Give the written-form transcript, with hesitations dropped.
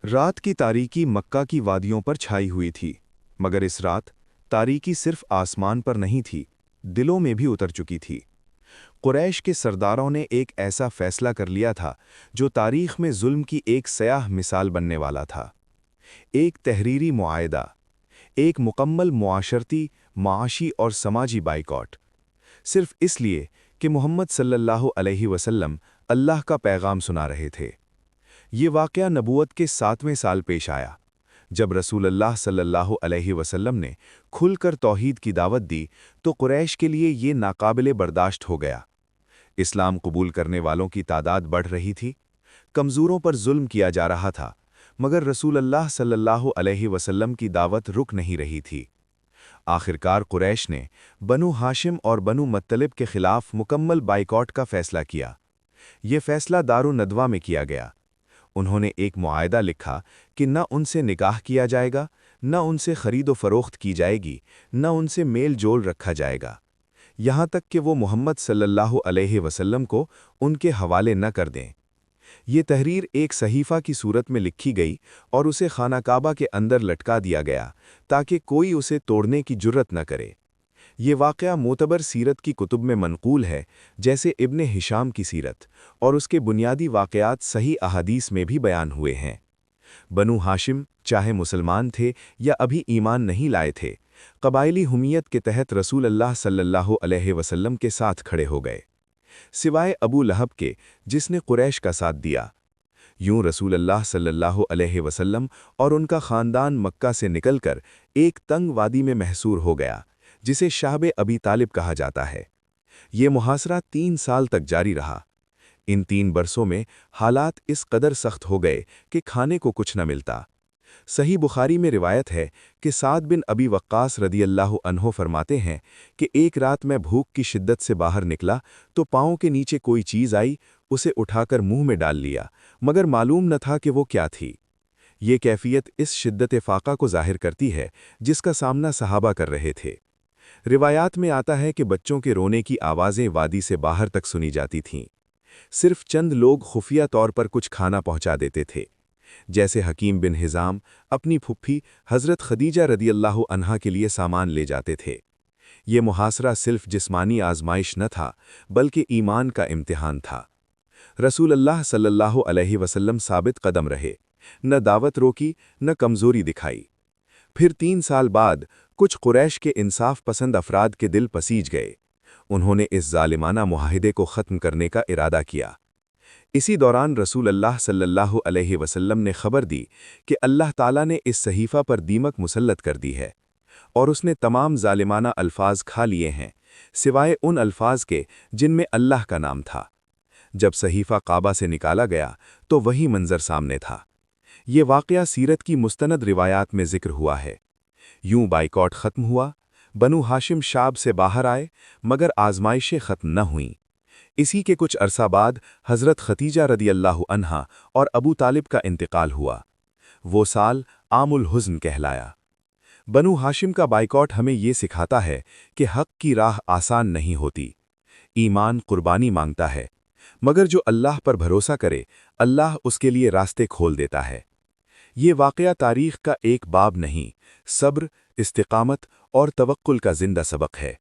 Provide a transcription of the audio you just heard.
रात की तारीकी मक्का की वादियों पर छाई हुई थी, मगर इस रात तारीकी सिर्फ आसमान पर नहीं थी, दिलों में भी उतर चुकी थी। कुरैश के सरदारों ने एक ऐसा फैसला कर लिया था जो तारीख में जुल्म की एक सयाह मिसाल बनने वाला था। एक तहरीरी मुआहदा, एक मुकम्मल मुआशरती, माशी और समाजी बाइकॉट, सिर्फ इसलिए कि मोहम्मद सल्लल्लाहु अलैहि वसल्लम अल्लाह का पैगाम सुना रहे थे। ये वाक़या नबूवत के 7वें साल पेश आया, जब रसूलुल्लाह सल्लल्लाहु अलैहि वसल्लम ने खुलकर तौहीद की दावत दी तो कुरैश के लिए ये नाकाबिले बर्दाश्त हो गया। इस्लाम कबूल करने वालों की तादाद बढ़ रही थी, कमज़ोरों पर जुल्म किया जा रहा था, मगर रसूलुल्लाह सल्लल्लाहु अलैहि वसल्लम की दावत रुक नहीं रही थी। आखिरकार कुरैश ने बनु हाशिम और बनु मुत्तलिब के खिलाफ मुकम्मल बाइकॉट का फैसला किया। ये फैसला दारुन नदवा में किया गया। उन्होंने एक मुआहदा लिखा कि न उनसे निकाह किया जाएगा, न उनसे खरीदो फरोख्त की जाएगी, न उनसे मेल जोल रखा जाएगा, यहाँ तक कि वो मोहम्मद सल्लल्लाहु अलैहि वसल्लम को उनके हवाले न कर दें। ये तहरीर एक सहीफ़ा की सूरत में लिखी गई और उसे खाना काबा के अंदर लटका दिया गया ताकि कोई उसे तोड़ने की जुर्रत न करे। ये वाक़या मोतबर सीरत की कुतुब में मनक़ूल है, जैसे इब्ने हिशाम की सीरत, और उसके बुनियादी वाक़यात सही अहादीस में भी बयान हुए हैं। बनु हाशिम चाहे मुसलमान थे या अभी ईमान नहीं लाए थे, कबायली हुमियत के तहत रसूलुल्लाह सल्लल्लाहु अलैहि वसल्लम के साथ खड़े हो गए, सिवाय अबू लहब के जिसने कुरैश का साथ दिया। यूं रसूलुल्लाह सल्लल्लाहु अलैहि वसल्लम और उनका ख़ानदान मक्का से निकलकर एक तंग वादी में महसूर हो गया, जिसे शाहबे अबी तालिब कहा जाता है। ये मुहासरा 3 साल तक जारी रहा। इन 3 बरसों में हालात इस कदर सख्त हो गए कि खाने को कुछ न मिलता। सही बुखारी में रिवायत है कि साद बिन अबी वक्कास रदियल्लाहु अन्हो फरमाते हैं कि एक रात मैं भूख की शिद्दत से बाहर निकला तो पाँव के नीचे कोई चीज़ आई, उसे उठाकर मुंह में डाल लिया, मगर मालूम न था कि वो क्या थी। ये कैफियत इस शिद्दत फाका को जाहिर करती है जिसका सामना सहाबा कर रहे थे। रिवायात में आता है कि बच्चों के रोने की आवाज़ें वादी से बाहर तक सुनी जाती थीं। सिर्फ चंद लोग खुफिया तौर पर कुछ खाना पहुंचा देते थे, जैसे हकीम बिन हिजाम अपनी फुफ्फी हज़रत खदीजा रदियल्लाहु अन्हा के लिए सामान ले जाते थे। ये मुहासरा सिर्फ जिस्मानी आजमाइश न था, बल्कि ईमान का इम्तिहान था। रसूलुल्लाह सल्लल्लाहु अलैहि वसल्लम साबित कदम रहे, न दावत रोकी, न कमज़ोरी दिखाई। फिर 3 साल बाद कुछ कुरैश के इंसाफ पसंद अफराद के दिल पसीज गए। उन्होंने इस जालिमाना मुआहिदे को ख़त्म करने का इरादा किया। इसी दौरान रसूलुल्लाह सल्लल्लाहु अलैहि वसल्लम ने खबर दी कि अल्लाह ताला ने इस सहीफ़ा पर दीमक मुसल्लत कर दी है और उसने तमाम जालिमाना अल्फाज खा लिए हैं, सिवाय उन अल्फाज के जिनमें अल्लाह का नाम था। जब सहीफ़ा काबा से निकाला गया तो वही मंजर सामने था। ये वाक़या सीरत की मुस्तनद रिवायात में ज़िक्र हुआ है। यूं बाइकॉट ख़त्म हुआ, बनु हाशिम शाब से बाहर आए, मगर आजमाइशें ख़त्म न हुईं। इसी के कुछ अरसा बाद हज़रत खदीजा रदियल्लाहु अन्हा और अबू तालिब का इंतकाल हुआ। वो साल आमुल हुज़्न कहलाया। बनु हाशिम का बाइकॉट हमें ये सिखाता है कि हक़ की राह आसान नहीं होती। ईमान कुर्बानी मांगता है, मगर जो अल्लाह पर भरोसा करे, अल्लाह उसके लिए रास्ते खोल देता है। ये वाक़या तारीख़ का एक बाब नहीं, सब्र, इस्तिक़ामत और तवक्कुल का ज़िंदा सबक है।